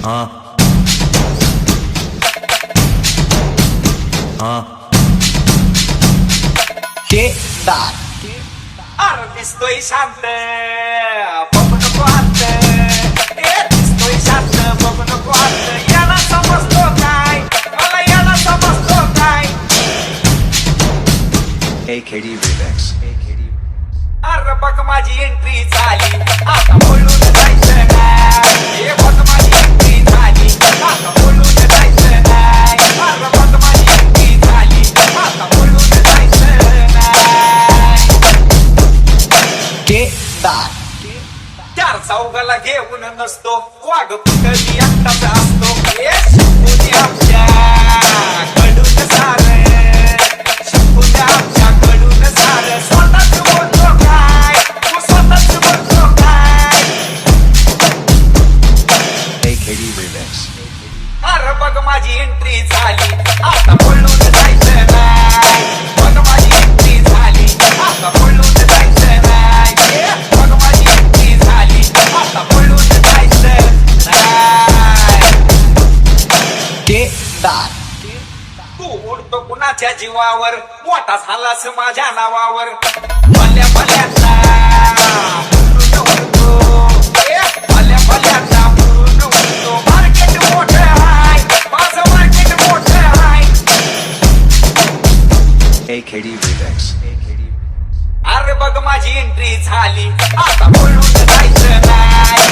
हाँ हाँ केदार अरे दिसतोय शांत बघू नको हात दिसतोय शांत बघू नको हात याला समजतो काय मला याला समजतो काय AKD Remix अरे बघ माझी एंट्री झाली आता बोलून जायचं नाही हे बघ माझी एंट्री झाली आता बोलून जायचं नाही अरे बघ माझी एंट्री झाली आता बोलून जायचं नाही केदार चार चौघाला घेऊन नसतो वाघ पुतळी एकटाच असतो शिकून आमच्या कडून सार शिकून आमच्या कडून सार स्वतःच बोलतो काय तू स्वतःच बोलतो काय AKD Remix अरे बघ माझी एंट्री झाली आता बोलून जायचं नाही बघ माझी एंट्री झाली आता बोलून जायचं नाही बघ माझी एंट्री झाली आता बोलून जायचं नाही केदार तू उडतो कुणाच्या जीवावर मोठा झालास माझ्या नावावर भल्या भल्यांना पुरून उडतो भल्या भल्यांना पुरून उडतो मार्केट मोठं आहे माझं मार्केट मोठं आहे AKD Remix अरे बघ माझी एंट्री झाली आता बोलून जायचं नाही